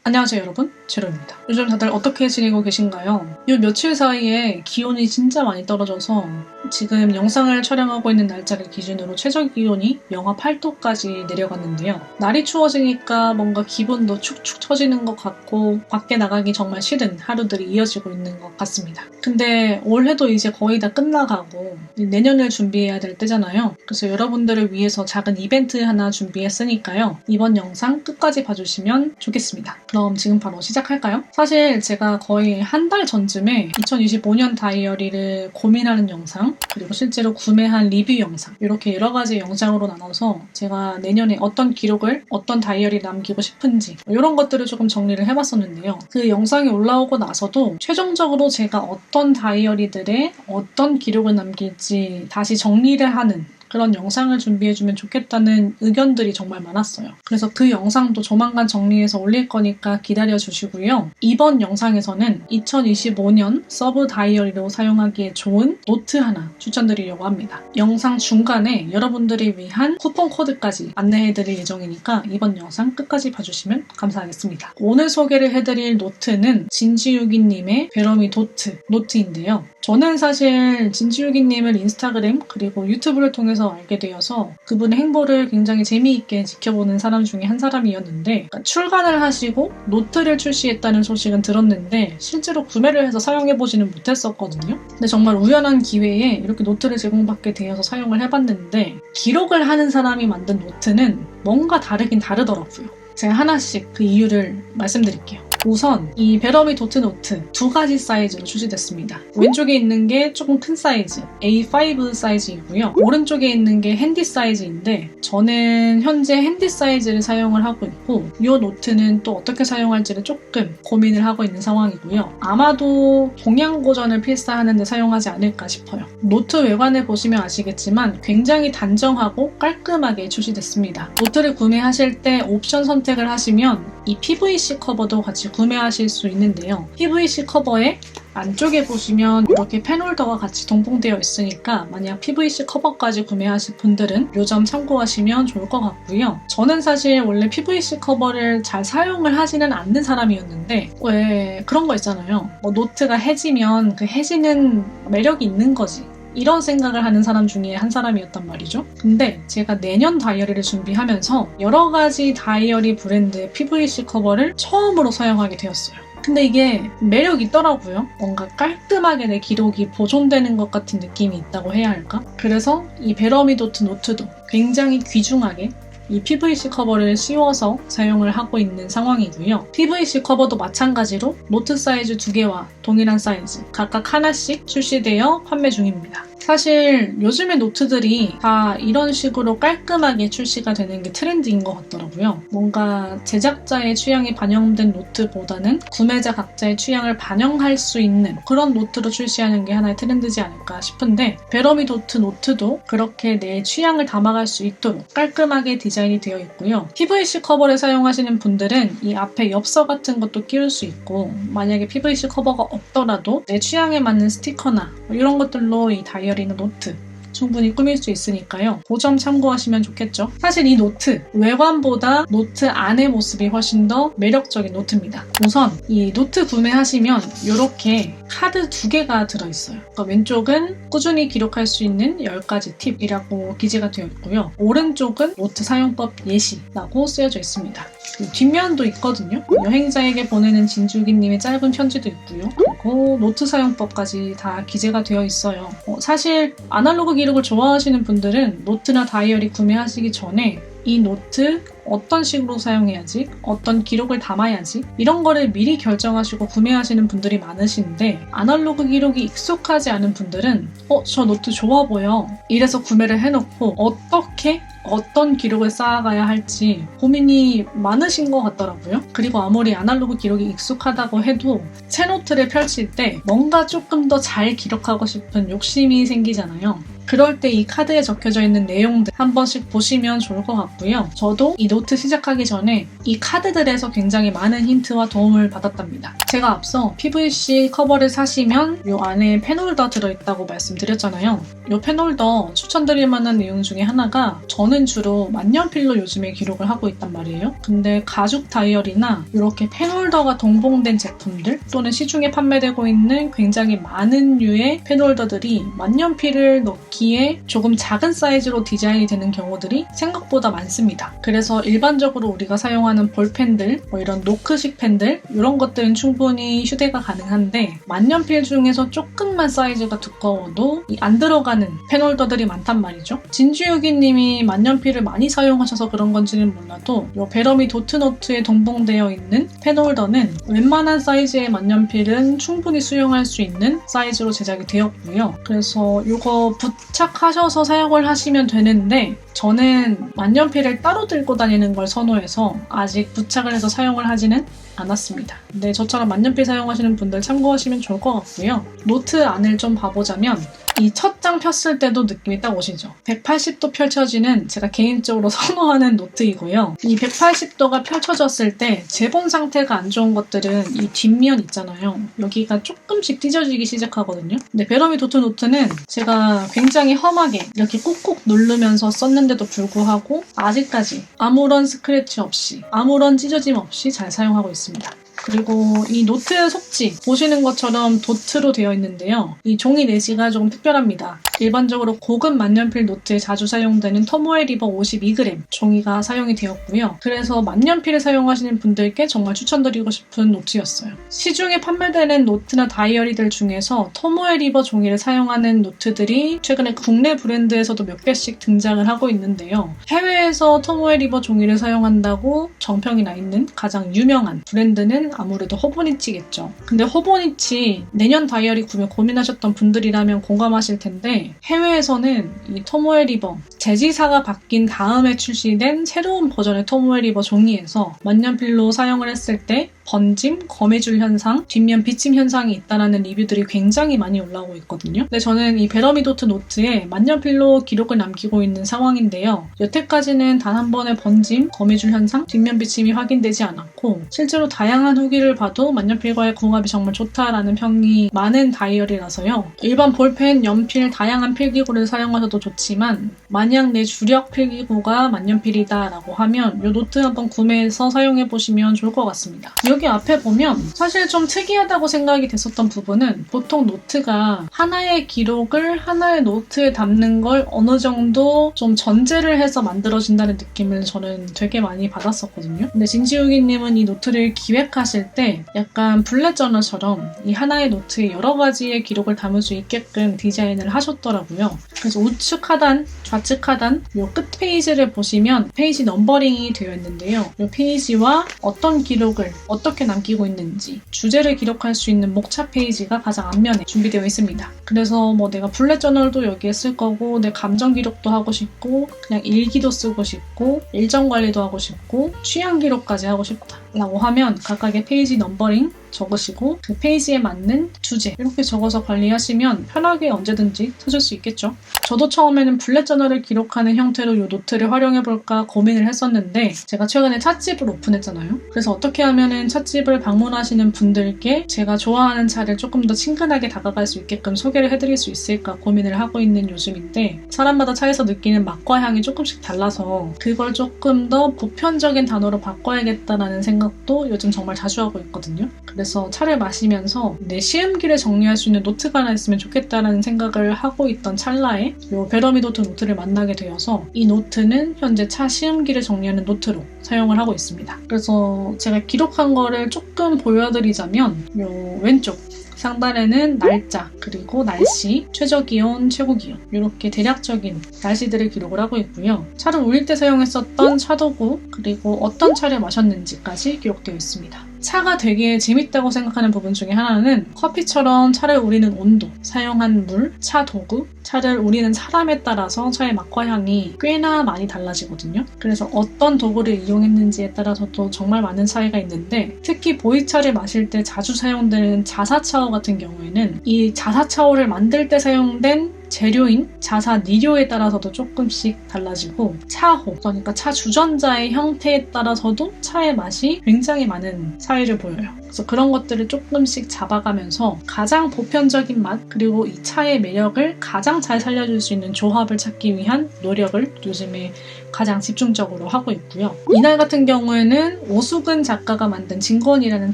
안녕하세요 여러분, 제로입니다. 요즘 다들 어떻게 지내고 계신가요? 요 며칠 사이에 기온이 진짜 많이 떨어져서 지금 영상을 촬영하고 있는 날짜를 기준으로 최저기온이 영하 8도까지 내려갔는데요. 날이 추워지니까 뭔가 기분도 축축 처지는 것 같고 밖에 나가기 정말 싫은 하루들이 이어지고 있는 것 같습니다. 근데 올해도 이제 거의 다 끝나가고 내년을 준비해야 될 때잖아요. 그래서 여러분들을 위해서 작은 이벤트 하나 준비했으니까요. 이번 영상 끝까지 봐주시면 좋겠습니다. 그럼 지금 바로 시작할까요? 사실 제가 거의 한 달 전쯤에 2025년 다이어리를 고민하는 영상, 그리고 실제로 구매한 리뷰 영상, 이렇게 여러 가지 영상으로 나눠서 제가 내년에 어떤 기록을, 어떤 다이어리를 남기고 싶은지 이런 것들을 조금 정리를 해봤었는데요. 그 영상이 올라오고 나서도 최종적으로 제가 어떤 다이어리들에 어떤 기록을 남길지 다시 정리를 하는 그런 영상을 준비해주면 좋겠다는 의견들이 정말 많았어요. 그래서 그 영상도 조만간 정리해서 올릴 거니까 기다려주시고요. 이번 영상에서는 2025년 서브 다이어리로 사용하기에 좋은 노트 하나 추천드리려고 합니다. 영상 중간에 여러분들이 위한 쿠폰 코드까지 안내해드릴 예정이니까 이번 영상 끝까지 봐주시면 감사하겠습니다. 오늘 소개를 해드릴 노트는 진지유기님의 베러미 도트 노트인데요. 저는 사실 진지유기님을 인스타그램 그리고 유튜브를 통해서 알게 되어서 그분의 행보를 굉장히 재미있게 지켜보는 사람 중에 한 사람이었는데 출간을 하시고 노트를 출시했다는 소식은 들었는데 실제로 구매를 해서 사용해보지는 못했었거든요. 근데 정말 우연한 기회에 이렇게 노트를 제공받게 되어서 사용을 해봤는데 기록을 하는 사람이 만든 노트는 뭔가 다르긴 다르더라고요. 제가 하나씩 그 이유를 말씀드릴게요. 우선 이 베러미 도트 노트 두 가지 사이즈로 출시됐습니다. 왼쪽에 있는 게 조금 큰 사이즈 A5 사이즈이고요. 오른쪽에 있는 게 핸디 사이즈인데 저는 현재 핸디 사이즈를 사용을 하고 있고 이 노트는 또 어떻게 사용할지를 조금 고민을 하고 있는 상황이고요. 아마도 동양고전을 필사하는 데 사용하지 않을까 싶어요. 노트 외관을 보시면 아시겠지만 굉장히 단정하고 깔끔하게 출시됐습니다. 노트를 구매하실 때 옵션 선택을 하시면 이 PVC 커버도 같이 구매하실 수 있는데요. PVC 커버에 안쪽에 보시면 이렇게 펜홀더가 같이 동봉되어 있으니까 만약 PVC 커버까지 구매하실 분들은 이 점 참고하시면 좋을 것 같고요. 저는 사실 원래 PVC 커버를 잘 사용을 하지는 않는 사람이었는데 왜 그런 거 있잖아요. 노트가 해지면 그 해지는 매력이 있는 거지. 이런 생각을 하는 사람 중에 한 사람이었단 말이죠. 근데 제가 내년 다이어리를 준비하면서 여러 가지 다이어리 브랜드의 PVC 커버를 처음으로 사용하게 되었어요. 근데 이게 매력이 있더라고요. 뭔가 깔끔하게 내 기록이 보존되는 것 같은 느낌이 있다고 해야 할까? 그래서 이 베러미 도트 노트도 굉장히 귀중하게 이 PVC 커버를 씌워서 사용을 하고 있는 상황이고요. PVC 커버도 마찬가지로 노트 사이즈 2개와 동일한 사이즈 각각 하나씩 출시되어 판매 중입니다. 사실 요즘의 노트들이 다 이런 식으로 깔끔하게 출시가 되는 게 트렌드인 것 같더라고요. 뭔가 제작자의 취향이 반영된 노트보다는 구매자 각자의 취향을 반영할 수 있는 그런 노트로 출시하는 게 하나의 트렌드지 않을까 싶은데 베러미 도트 노트도 그렇게 내 취향을 담아갈 수 있도록 깔끔하게 디자인이 되어 있고요. PVC 커버를 사용하시는 분들은 이 앞에 엽서 같은 것도 끼울 수 있고 만약에 PVC 커버가 없더라도 내 취향에 맞는 스티커나 이런 것들로 이 다이어리나 노트 충분히 꾸밀 수 있으니까요. 그 점 참고하시면 좋겠죠. 사실 이 노트 외관보다 노트 안의 모습이 훨씬 더 매력적인 노트입니다. 우선 이 노트 구매하시면 이렇게 카드 2개가 들어있어요. 그러니까 왼쪽은 꾸준히 기록할 수 있는 10가지 팁이라고 기재가 되어 있고요. 오른쪽은 노트 사용법 예시라고 쓰여져 있습니다. 뒷면도 있거든요. 여행자에게 보내는 진주기님의 짧은 편지도 있고요. 그리고 노트 사용법까지 다 기재가 되어 있어요. 사실 아날로그 기록을 좋아하시는 분들은 노트나 다이어리 구매하시기 전에 이 노트 어떤 식으로 사용해야지, 어떤 기록을 담아야지 이런 거를 미리 결정하시고 구매하시는 분들이 많으신데 아날로그 기록이 익숙하지 않은 분들은 저 노트 좋아 보여 이래서 구매를 해놓고 어떻게 어떤 기록을 쌓아가야 할지 고민이 많으신 것 같더라고요. 그리고 아무리 아날로그 기록이 익숙하다고 해도 새 노트를 펼칠 때 뭔가 조금 더 잘 기록하고 싶은 욕심이 생기잖아요. 그럴 때 이 카드에 적혀져 있는 내용들 한 번씩 보시면 좋을 것 같고요. 저도 이 노트 시작하기 전에 이 카드들에서 굉장히 많은 힌트와 도움을 받았답니다. 제가 앞서 PVC 커버를 사시면 이 안에 펜홀더 들어있다고 말씀드렸잖아요. 이 펜홀더 추천드릴 만한 내용 중에 하나가 저는 주로 만년필로 요즘에 기록을 하고 있단 말이에요. 근데 가죽 다이어리나 이렇게 펜홀더가 동봉된 제품들 또는 시중에 판매되고 있는 굉장히 많은 류의 펜홀더들이 만년필을 넣기에 조금 작은 사이즈로 디자인이 되는 경우들이 생각보다 많습니다. 그래서 일반적으로 우리가 사용하는 볼펜들, 이런 노크식 펜들 이런 것들은 충분히 휴대가 가능한데 만년필 중에서 조금만 사이즈가 두꺼워도 안 들어가는 펜홀더들이 많단 말이죠. 진주유기님이 만년필을 많이 사용하셔서 그런 건지는 몰라도 이 베러미 도트노트에 동봉되어 있는 펜홀더는 웬만한 사이즈의 만년필은 충분히 수용할 수 있는 사이즈로 제작이 되었고요. 그래서 이거 부착하셔서 사용을 하시면 되는데 저는 만년필을 따로 들고 다니는 걸 선호해서 아직 부착을 해서 사용을 하지는 않았습니다. 근데 저처럼 만년필 사용하시는 분들 참고하시면 좋을 것 같고요. 노트 안을 좀 봐보자면 이 첫 장 폈을 때도 느낌이 딱 오시죠? 180도 펼쳐지는 제가 개인적으로 선호하는 노트이고요. 이 180도가 펼쳐졌을 때 재본 상태가 안 좋은 것들은 이 뒷면 있잖아요. 여기가 조금씩 찢어지기 시작하거든요. 근데 베러미 도트 노트는 제가 굉장히 험하게 이렇게 꾹꾹 누르면서 썼는데도 불구하고 아직까지 아무런 스크래치 없이 아무런 찢어짐 없이 잘 사용하고 있습니다. 그리고 이 노트 속지 보시는 것처럼 도트로 되어 있는데요. 이 종이 내지가 조금 특별합니다. 일반적으로 고급 만년필 노트에 자주 사용되는 토모에 리버 52g 종이가 사용이 되었고요. 그래서 만년필을 사용하시는 분들께 정말 추천드리고 싶은 노트였어요. 시중에 판매되는 노트나 다이어리들 중에서 토모에 리버 종이를 사용하는 노트들이 최근에 국내 브랜드에서도 몇 개씩 등장을 하고 있는데요. 해외에서 토모에 리버 종이를 사용한다고 정평이 나 있는 가장 유명한 브랜드는 아무래도 호보니치겠죠. 근데 호보니치 내년 다이어리 구매 고민하셨던 분들이라면 공감하실 텐데 해외에서는 이 토모에 리버 제지사가 바뀐 다음에 출시된 새로운 버전의 토모에 리버 종이에서 만년필로 사용을 했을 때 번짐, 거미줄 현상, 뒷면 비침 현상이 있다는 리뷰들이 굉장히 많이 올라오고 있거든요. 근데 저는 이 베러미 도트 노트에 만년필로 기록을 남기고 있는 상황인데요. 여태까지는 단 한 번의 번짐, 거미줄 현상, 뒷면 비침이 확인되지 않았고 실제로 다양한 후기를 봐도 만년필과의 궁합이 정말 좋다라는 평이 많은 다이어리라서요. 일반 볼펜, 연필, 다양한 필기구를 사용하셔도 좋지만 만약 내 주력 필기구가 만년필이다라고 하면 이 노트 한번 구매해서 사용해보시면 좋을 것 같습니다. 여기 앞에 보면 사실 좀 특이하다고 생각이 됐었던 부분은 보통 노트가 하나의 기록을 하나의 노트에 담는 걸 어느 정도 좀 전제를 해서 만들어진다는 느낌을 저는 되게 많이 받았었거든요. 근데 진지우기님은 이 노트를 기획하실 때 약간 블랙 저널처럼 이 하나의 노트에 여러 가지의 기록을 담을 수 있게끔 디자인을 하셨더라고요. 그래서 우측 하단, 좌측 하단 이 끝 페이지를 보시면 페이지 넘버링이 되어 있는데요. 이 페이지와 어떤 기록을 어떻게 남기고 있는지 주제를 기록할 수 있는 목차 페이지가 가장 앞면에 준비되어 있습니다. 그래서 뭐 내가 블랙 저널도 여기에 쓸 거고 내 감정 기록도 하고 싶고 그냥 일기도 쓰고 싶고 일정 관리도 하고 싶고 취향 기록까지 하고 싶다 라고 하면 각각의 페이지 넘버링 적으시고 그 페이지에 맞는 주제 이렇게 적어서 관리하시면 편하게 언제든지 쓰실 수 있겠죠. 저도 처음에는 블랙 저널을 기록하는 형태로 이 노트를 활용해볼까 고민을 했었는데 제가 최근에 찻집을 오픈했잖아요. 그래서 어떻게 하면은 찻집을 방문하시는 분들께 제가 좋아하는 차를 조금 더 친근하게 다가갈 수 있게끔 소개를 해드릴 수 있을까 고민을 하고 있는 요즘인데 사람마다 차에서 느끼는 맛과 향이 조금씩 달라서 그걸 조금 더 보편적인 단어로 바꿔야겠다라는 생각도 요즘 정말 자주 하고 있거든요. 그래서 차를 마시면서 내 시음기를 정리할 수 있는 노트가 하나 있으면 좋겠다라는 생각을 하고 있던 찰나에 이 베러미 도트 노트를 만나게 되어서 이 노트는 현재 차 시음기를 정리하는 노트로 사용을 하고 있습니다. 그래서 제가 기록한 거를 조금 보여드리자면 이 왼쪽 상단에는 날짜, 그리고 날씨, 최저기온, 최고기온 이렇게 대략적인 날씨들을 기록을 하고 있고요. 차를 우릴 때 사용했었던 차도구, 그리고 어떤 차를 마셨는지까지 기록되어 있습니다. 차가 되게 재밌다고 생각하는 부분 중에 하나는 커피처럼 차를 우리는 온도, 사용한 물, 차 도구, 차를 우리는 사람에 따라서 차의 맛과 향이 꽤나 많이 달라지거든요. 그래서 어떤 도구를 이용했는지에 따라서도 정말 많은 차이가 있는데 특히 보이차를 마실 때 자주 사용되는 자사차오 같은 경우에는 이 자사차오를 만들 때 사용된 재료인 자사 니료에 따라서도 조금씩 달라지고 차호, 그러니까 차 주전자의 형태에 따라서도 차의 맛이 굉장히 많은 차이를 보여요. 그래서 그런 것들을 조금씩 잡아가면서 가장 보편적인 맛 그리고 이 차의 매력을 가장 잘 살려줄 수 있는 조합을 찾기 위한 노력을 요즘에 가장 집중적으로 하고 있고요. 이날 같은 경우에는 오수근 작가가 만든 진건이라는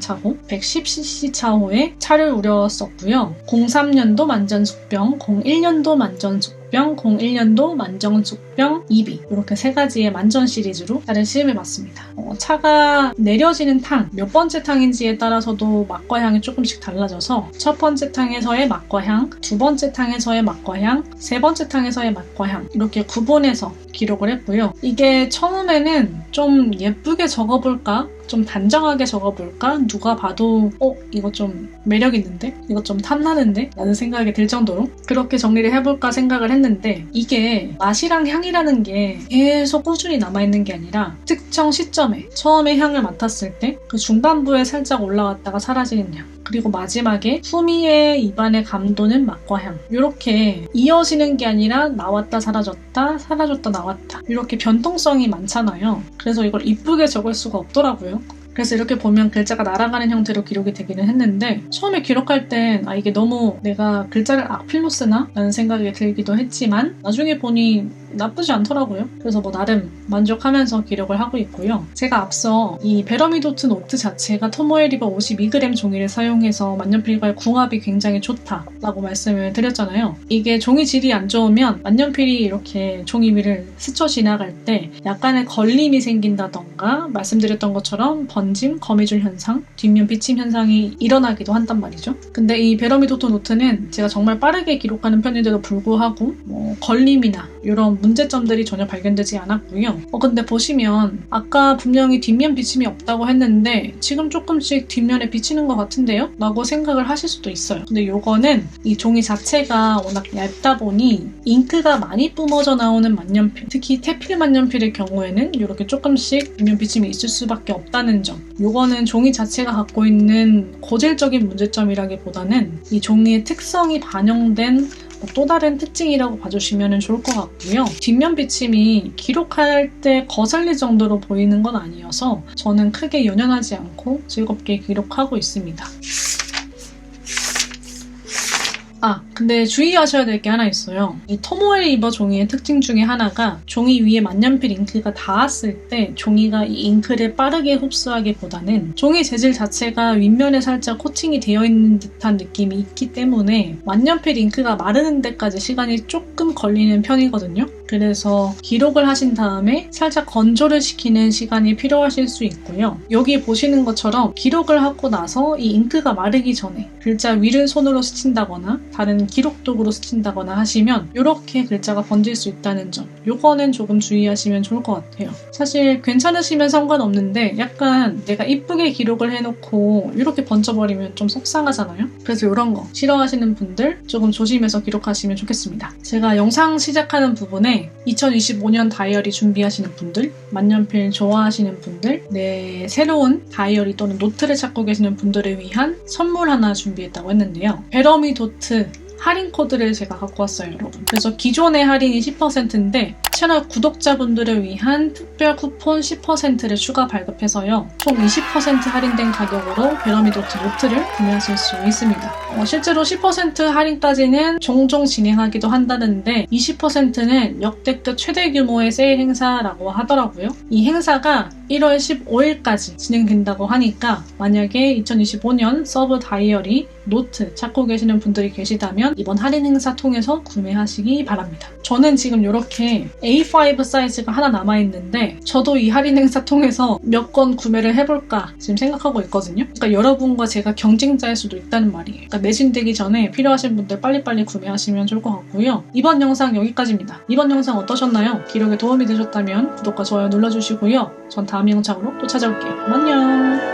차호 110cc 차호에 차를 우렸었고요. 03년도 만전숙병, 01년도 만전숙병, 01년도 만정숙병 2비 이렇게 세 가지의 만전 시리즈로 차를 시음해봤습니다. 차가 내려지는 탕, 몇 번째 탕인지에 따라서도 맛과 향이 조금씩 달라져서 첫 번째 탕에서의 맛과 향, 두 번째 탕에서의 맛과 향, 세 번째 탕에서의 맛과 향 이렇게 구분해서 기록을 했고요. 이게 처음에는 좀 예쁘게 적어볼까? 좀 단정하게 적어볼까? 누가 봐도 이거 좀 매력 있는데? 이거 좀 탐나는데? 라는 생각이 들 정도로 그렇게 정리를 해볼까 생각을 했는데 이게 맛이랑 향이라는 게 계속 꾸준히 남아있는 게 아니라 특정 시점에 처음에 향을 맡았을 때 그 중반부에 살짝 올라왔다가 사라지는 향 그리고 마지막에 후미의 입안에 감도는 맛과 향 이렇게 이어지는 게 아니라 나왔다 사라졌다 사라졌다 나왔다 이렇게 변동성이 많잖아요. 그래서 이걸 이쁘게 적을 수가 없더라고요. 그래서 이렇게 보면 글자가 날아가는 형태로 기록이 되기는 했는데 처음에 기록할 땐 이게 너무 내가 글자를 악필로 쓰나? 라는 생각이 들기도 했지만 나중에 보니 나쁘지 않더라고요. 그래서 나름 만족하면서 기록을 하고 있고요. 제가 앞서 이 베러미도트 노트 자체가 토모에 리버 52g 종이를 사용해서 만년필과의 궁합이 굉장히 좋다라고 말씀을 드렸잖아요. 이게 종이 질이 안 좋으면 만년필이 이렇게 종이 위를 스쳐 지나갈 때 약간의 걸림이 생긴다던가 말씀드렸던 것처럼 번짐, 거미줄 현상, 뒷면 비침 현상이 일어나기도 한단 말이죠. 근데 이 베러미도트 노트는 제가 정말 빠르게 기록하는 편인데도 불구하고 걸림이나 이런 문제점들이 전혀 발견되지 않았고요. 근데 보시면 아까 분명히 뒷면 비침이 없다고 했는데 지금 조금씩 뒷면에 비치는 것 같은데요? 라고 생각을 하실 수도 있어요. 근데 이거는 이 종이 자체가 워낙 얇다 보니 잉크가 많이 뿜어져 나오는 만년필, 특히 태필 만년필의 경우에는 이렇게 조금씩 뒷면 비침이 있을 수밖에 없다는 점. 이거는 종이 자체가 갖고 있는 고질적인 문제점이라기보다는 이 종이의 특성이 반영된 또 다른 특징이라고 봐주시면 좋을 것 같고요. 뒷면 비침이 기록할 때 거슬릴 정도로 보이는 건 아니어서 저는 크게 연연하지 않고 즐겁게 기록하고 있습니다. 근데 주의하셔야 될 게 하나 있어요. 이 토모에 리버 종이의 특징 중에 하나가 종이 위에 만년필 잉크가 닿았을 때 종이가 이 잉크를 빠르게 흡수하기보다는 종이 재질 자체가 윗면에 살짝 코팅이 되어 있는 듯한 느낌이 있기 때문에 만년필 잉크가 마르는 데까지 시간이 조금 걸리는 편이거든요. 그래서 기록을 하신 다음에 살짝 건조를 시키는 시간이 필요하실 수 있고요. 여기 보시는 것처럼 기록을 하고 나서 이 잉크가 마르기 전에 글자 위를 손으로 스친다거나 다른 기록 도구로 스친다거나 하시면 이렇게 글자가 번질 수 있다는 점, 요거는 조금 주의하시면 좋을 것 같아요. 사실 괜찮으시면 상관없는데 약간 내가 이쁘게 기록을 해놓고 이렇게 번져버리면 좀 속상하잖아요. 그래서 이런 거 싫어하시는 분들 조금 조심해서 기록하시면 좋겠습니다. 제가 영상 시작하는 부분에 2025년 다이어리 준비하시는 분들, 만년필 좋아하시는 분들, 내 새로운 다이어리 또는 노트를 찾고 계시는 분들을 위한 선물 하나 준비했다고 했는데요. 베러미도트 할인 코드를 제가 갖고 왔어요, 여러분. 그래서 기존의 할인이 10%인데 채널 구독자분들을 위한 특별 쿠폰 10%를 추가 발급해서요. 총 20% 할인된 가격으로 베러미도트 노트를 구매하실 수 있습니다. 실제로 10% 할인까지는 종종 진행하기도 한다는데 20%는 역대급 최대 규모의 세일 행사라고 하더라고요. 이 행사가 1월 15일까지 진행된다고 하니까 만약에 2025년 서브 다이어리 노트 찾고 계시는 분들이 계시다면 이번 할인 행사 통해서 구매하시기 바랍니다. 저는 지금 이렇게 A5 사이즈가 하나 남아있는데 저도 이 할인 행사 통해서 몇 권 구매를 해볼까 지금 생각하고 있거든요. 그러니까 여러분과 제가 경쟁자일 수도 있다는 말이에요. 그러니까 매진되기 전에 필요하신 분들 빨리빨리 구매하시면 좋을 것 같고요. 이번 영상 여기까지입니다. 이번 영상 어떠셨나요? 기록에 도움이 되셨다면 구독과 좋아요 눌러주시고요. 전 다음 영상으로 또 찾아올게요. 안녕!